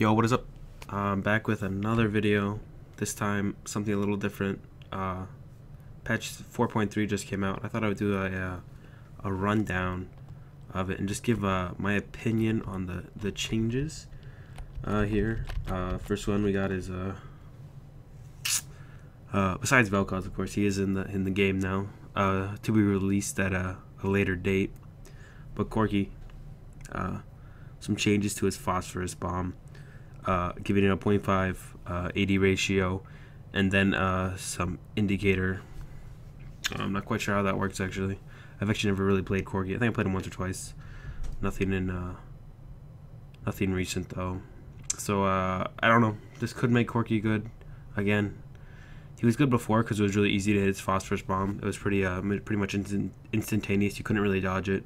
Yo, what is up? I'm back with another video. This time, something a little different. Patch 4.3 just came out. I thought I would do a rundown of it and just give my opinion on the changes here. First one we got is besides Vel'Koz, of course, he is in the game now, to be released at a later date. But Corki, some changes to his phosphorus bomb. Giving it a 0.5 AD ratio, and then some indicator. I'm not quite sure how that works actually. I've actually never really played Corki. I think I played him once or twice. Nothing recent though. So I don't know. This could make Corki good again. He was good before because it was really easy to hit his phosphorus bomb. It was pretty much instantaneous. You couldn't really dodge it.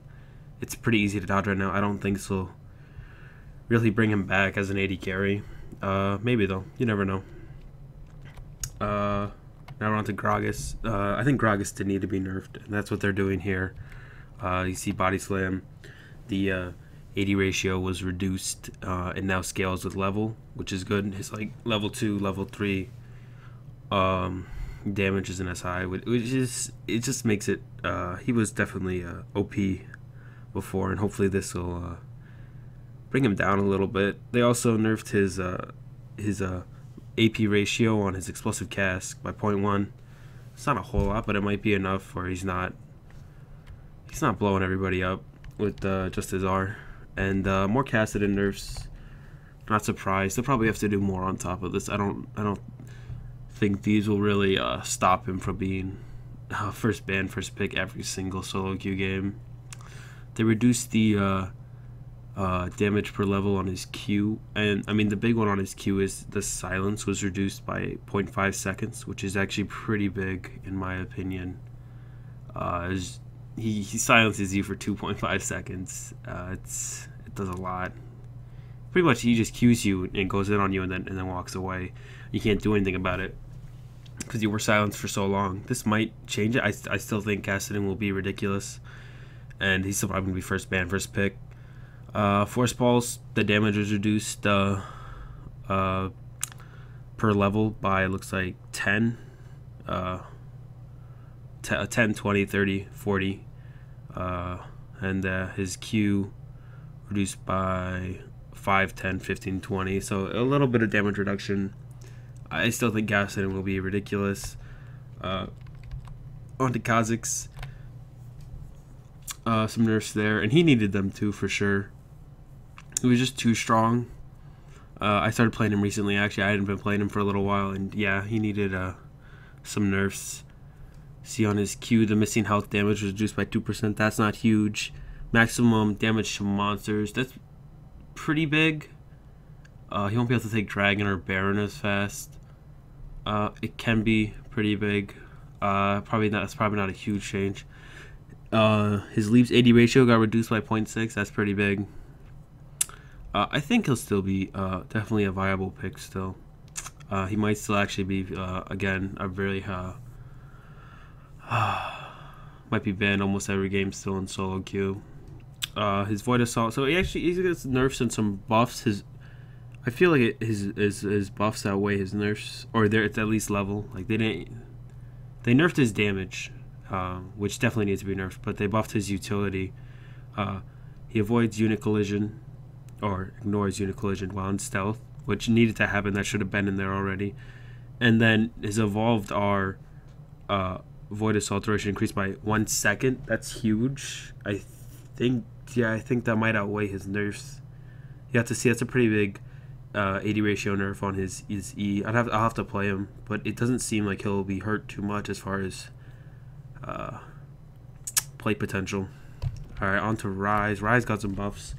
It's pretty easy to dodge right now. I don't think so. Really bring him back as an AD carry. Maybe though. You never know. Now we're on to Gragas. I think Gragas did need to be nerfed, and that's what they're doing here. You see Body Slam. The AD ratio was reduced. It now scales with level, which is good. His like level 2, level 3 damage isn't as high, which is, it just makes it. He was definitely OP before, and hopefully this will bring him down a little bit. They also nerfed his AP ratio on his explosive cask by 0.1. It's not a whole lot, but it might be enough where he's not blowing everybody up with just his R. And more Kassadin nerfs. Not surprised. They'll probably have to do more on top of this. I don't think these will really stop him from being first ban, first pick every single solo queue game. They reduced the damage per level on his Q, and I mean the big one on his Q is the silence was reduced by 0.5 seconds, which is actually pretty big in my opinion. He silences you for 2.5 seconds. It does a lot. Pretty much he just Qs you and goes in on you and then walks away. You can't do anything about it because you were silenced for so long. This might change it. I still think Kassadin will be ridiculous, and he's still probably gonna be first ban, first pick. Force balls, the damage is reduced per level by, it looks like 10, 10, 20, 30, 40, and his Q reduced by 5, 10, 15, 20, so a little bit of damage reduction. I still think Kassadin will be ridiculous. On to Kha'Zix. Some nerfs there, and he needed them too for sure. He was just too strong. I started playing him recently. Actually, I hadn't been playing him for a little while, and yeah, he needed some nerfs. See on his Q, the missing health damage was reduced by 2%. That's not huge. Maximum damage to monsters. That's pretty big. He won't be able to take Dragon or Baron as fast. It can be pretty big. Probably not. That's probably not a huge change. His Leap's AD ratio got reduced by 0.6. That's pretty big. I think he'll still be definitely a viable pick still. He might still actually be, again, a very... might be banned almost every game still in solo queue. His Void Assault... So he gets nerfs and some buffs. I feel like his buffs outweigh his nerfs. Or it's at least level. Like, they nerfed his damage, which definitely needs to be nerfed, but they buffed his utility. He avoids unit collision, or ignores unit collision while in stealth, which needed to happen. That should have been in there already. And then his evolved R Void Assault duration increased by 1 second. That's huge. I think that might outweigh his nerfs. You have to see, that's a pretty big AD ratio nerf on his E. I'll have to play him, but it doesn't seem like he'll be hurt too much as far as play potential. Alright, on to Rise. Rise got some buffs,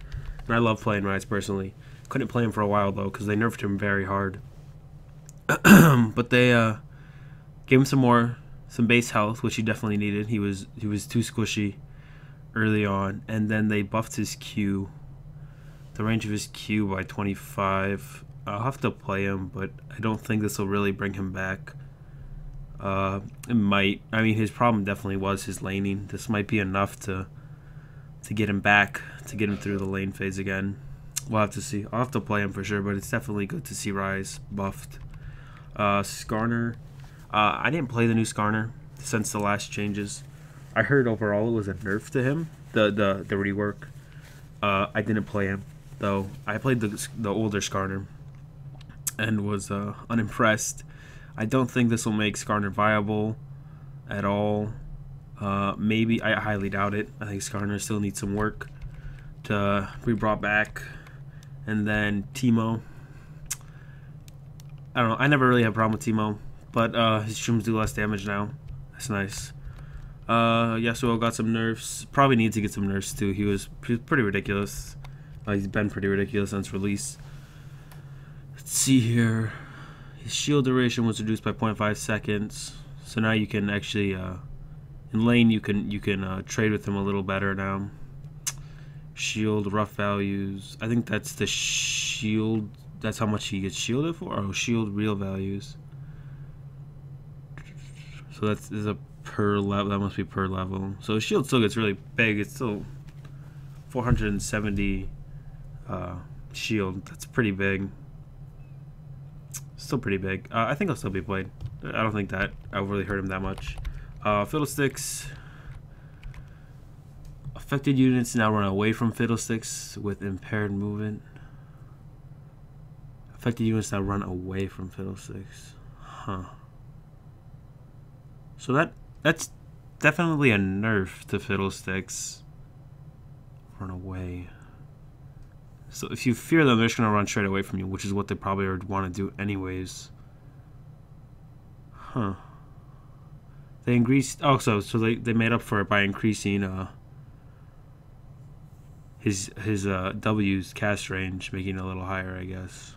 and I love playing Rise personally. Couldn't play him for a while though because they nerfed him very hard. But they gave him some base health, which he definitely needed. He was too squishy early on, and then they buffed his Q, the range of his Q, by 25. I'll have to play him, but I don't think this will really bring him back. It might. I mean, his problem definitely was his laning. This might be enough to get him back, to get him through the lane phase again. We'll have to see. I'll have to play him for sure, but it's definitely good to see Rise buffed. Skarner. I didn't play the new Skarner since the last changes. I heard overall it was a nerf to him, the rework. I didn't play him though. I played the older Skarner and was unimpressed. I don't think this will make Skarner viable at all. Maybe, I highly doubt it. I think Skarner still needs some work to be brought back. And then Teemo. I don't know. I never really had a problem with Teemo, but his shrooms do less damage now. That's nice. Yasuo got some nerfs. Probably needs to get some nerfs too. He was pretty ridiculous. He's been pretty ridiculous since release. Let's see here. His shield duration was reduced by 0.5 seconds. So now you can actually, in lane, you can trade with him a little better now. Shield rough values. I think that's the shield. That's how much he gets shielded for. Oh, shield real values. So that's a per level. That must be per level. So his shield still gets really big. It's still 470 shield. That's pretty big. Still pretty big. I think I'll still be played. I don't think that I really hurt him that much. Fiddlesticks. Affected units now run away from Fiddlesticks with impaired movement. Affected units now run away from Fiddlesticks. Huh. So that's definitely a nerf to Fiddlesticks. Run away. So if you fear them, they're just going to run straight away from you, which is what they probably would want to do anyways. Huh. They increased... Oh, so they made up for it by increasing his W's cast range, making it a little higher, I guess.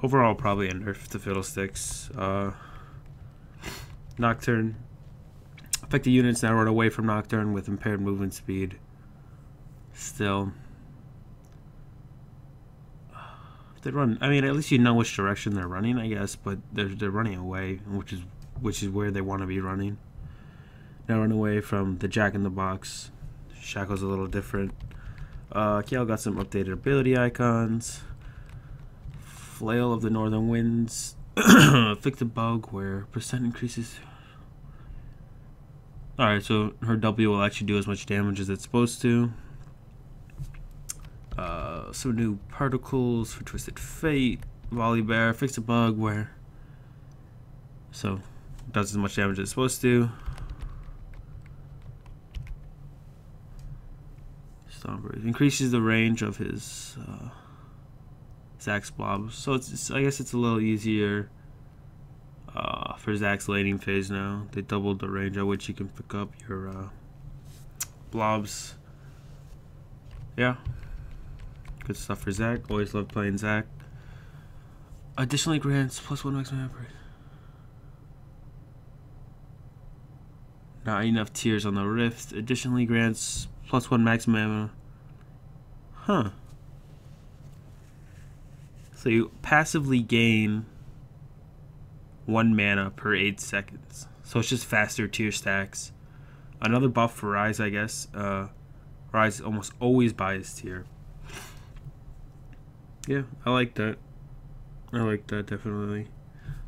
Overall, probably a nerf to Fiddlesticks. Nocturne. Affected units now run away from Nocturne with impaired movement speed. Still, they run. I mean, at least you know which direction they're running, I guess. But they're running away, which is where they want to be running. Now run away from the Jack in the Box. Shackle's a little different. Kiel got some updated ability icons. Flail of the Northern Winds. Afflicted bug where percent increases. Alright, so her W will actually do as much damage as it's supposed to. Some new particles for Twisted Fate. Volley Bear. Fix a bug where. So, does as much damage as it's supposed to. Stomper. Increases the range of his Zax's blobs. So I guess it's a little easier for Zax's laning phase now. They doubled the range at which you can pick up your blobs. Yeah. Good stuff for Zac. Always love playing Zac. Additionally grants +1 maximum average. Not enough tears on the Rift. Additionally grants +1 maximum ammo. Huh. So you passively gain 1 mana per 8 seconds. So it's just faster tier stacks. Another buff for Rise, I guess. Rise almost always buys tier. Yeah, I like that. I like that, definitely.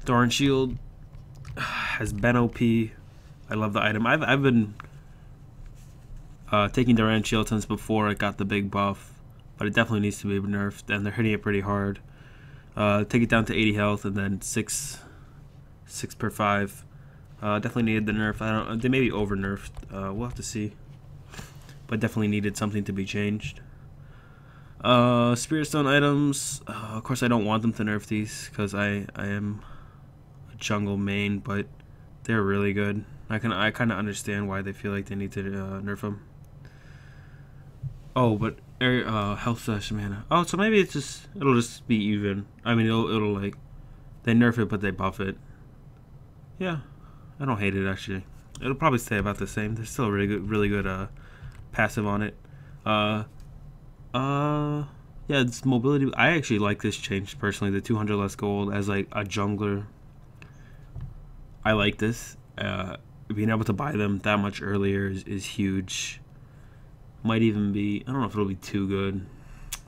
Thorn Shield has been OP. I love the item. I've been taking Thorn Shield since before it got the big buff. But it definitely needs to be nerfed, and they're hitting it pretty hard. Take it down to 80 health, and then 6 per 5. Definitely needed the nerf. I don't. They may be over nerfed. We'll have to see. But definitely needed something to be changed. Spirit Stone items. Of course, I don't want them to nerf these because I am a jungle main, but they're really good. I kind of understand why they feel like they need to nerf them. Oh, but health slash mana. Oh, so maybe it'll just be even. I mean, it'll like they nerf it, but they buff it. Yeah, I don't hate it actually. It'll probably stay about the same. There's still a really good passive on it. Yeah, it's mobility. I actually like this change personally. The 200 less gold as like a jungler. I like this. Being able to buy them that much earlier is huge. Might even be, I don't know if it'll be too good,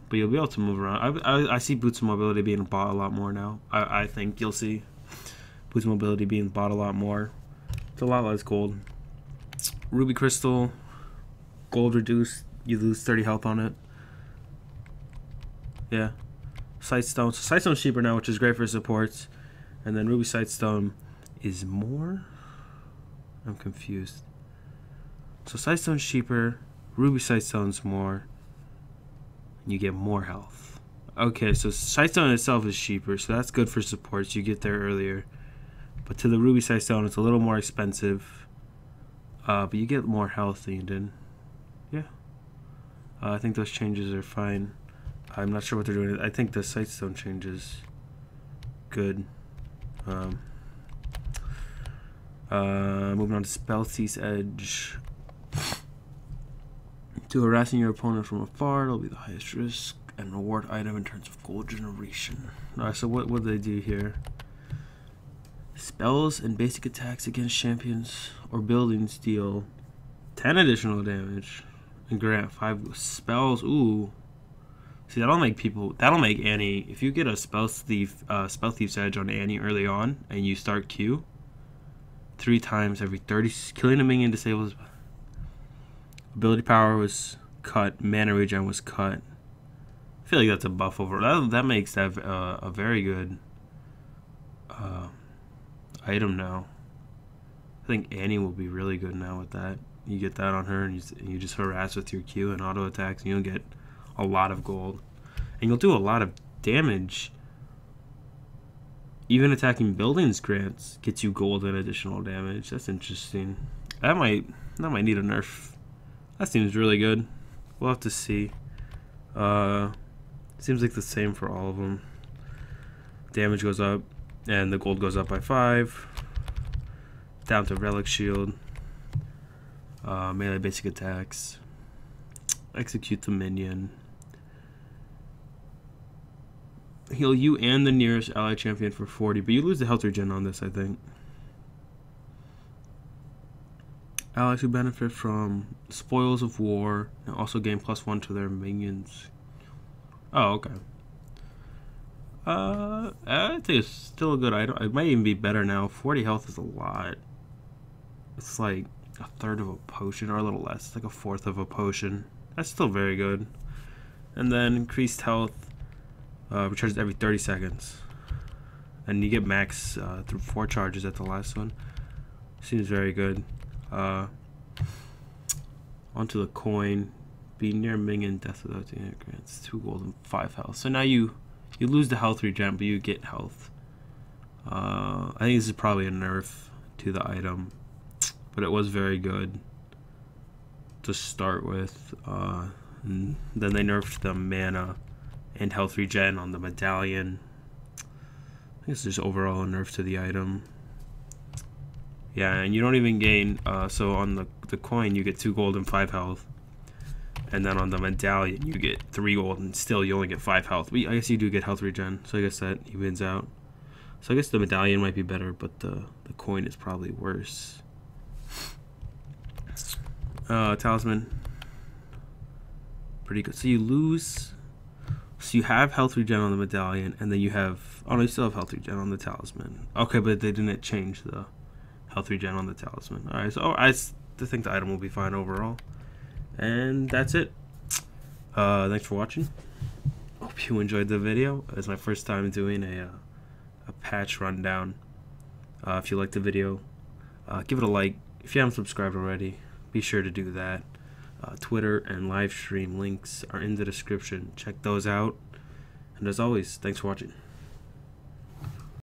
but you'll be able to move around. I see boots of mobility being bought a lot more now. I think you'll see boots of mobility being bought a lot more. It's a lot less gold. Ruby crystal, gold reduced, you lose 30 health on it. Yeah. Sightstone. So Sightstone's cheaper now, which is great for supports. And then Ruby Sightstone is more? I'm confused. So Sightstone's cheaper, Ruby Sightstone's more, and you get more health. Okay, so Sightstone itself is cheaper, so that's good for supports. You get there earlier. But to the Ruby Sightstone, it's a little more expensive. But you get more health than you did. Yeah. I think those changes are fine. I'm not sure what they're doing. I think the Sightstone changes good. Moving on to Spell Thief's Edge. To harassing your opponent from afar, it'll be the highest risk and reward item in terms of gold generation. Alright, so what do they do here? Spells and basic attacks against champions or buildings deal 10 additional damage and grant 5 spells. Ooh. See, that'll make Annie, if you get a Spell Thief's Edge on Annie early on and you start Q 3 times every 30, killing a minion disables. Ability power was cut, mana regen was cut. I feel like that's a buff over. That makes that a very good item now. I think Annie will be really good now with that. You get that on her, and you just harass with your Q and auto attacks, and you'll get a lot of gold, and you'll do a lot of damage. Even attacking buildings grants gets you gold and additional damage. That's interesting. That might need a nerf. That seems really good. We'll have to see. Seems like the same for all of them. Damage goes up, and the gold goes up by 5. Down to Relic Shield. Melee basic attacks. Execute the minion. Heal you and the nearest ally champion for 40, but you lose the health regen on this, I think. Allies who benefit from spoils of war and also gain +1 to their minions. Oh, okay. I think it's still a good item. It might even be better now. 40 health is a lot. It's like a third of a potion, or a little less. It's like a fourth of a potion. That's still very good. And then increased health recharges every 30 seconds. And you get max through 4 charges at the last one. Seems very good. Onto the coin. Be near minion death without the unit grants 2 gold and 5 health. So now you lose the health regen, but you get health. I think this is probably a nerf to the item, but it was very good to start with. And then they nerfed the mana and health regen on the medallion. I think it's just overall a nerf to the item. Yeah, and you don't even gain, so on the coin you get 2 gold and 5 health. And then on the medallion you get 3 gold and still you only get 5 health. But I guess you do get health regen, so I guess that evens out. So I guess the medallion might be better, but the coin is probably worse. Talisman. Pretty good. So you lose, so you have health regen on the medallion, and then you have, oh no, you still have health regen on the talisman. Okay, but they didn't change the health regen on the talisman. Alright, so I think the item will be fine overall. And that's it. Thanks for watching. Hope you enjoyed the video. It's my first time doing a patch rundown. If you liked the video, give it a like. If you haven't subscribed already, be sure to do that. Twitter and live stream links are in the description. Check those out. And as always, thanks for watching.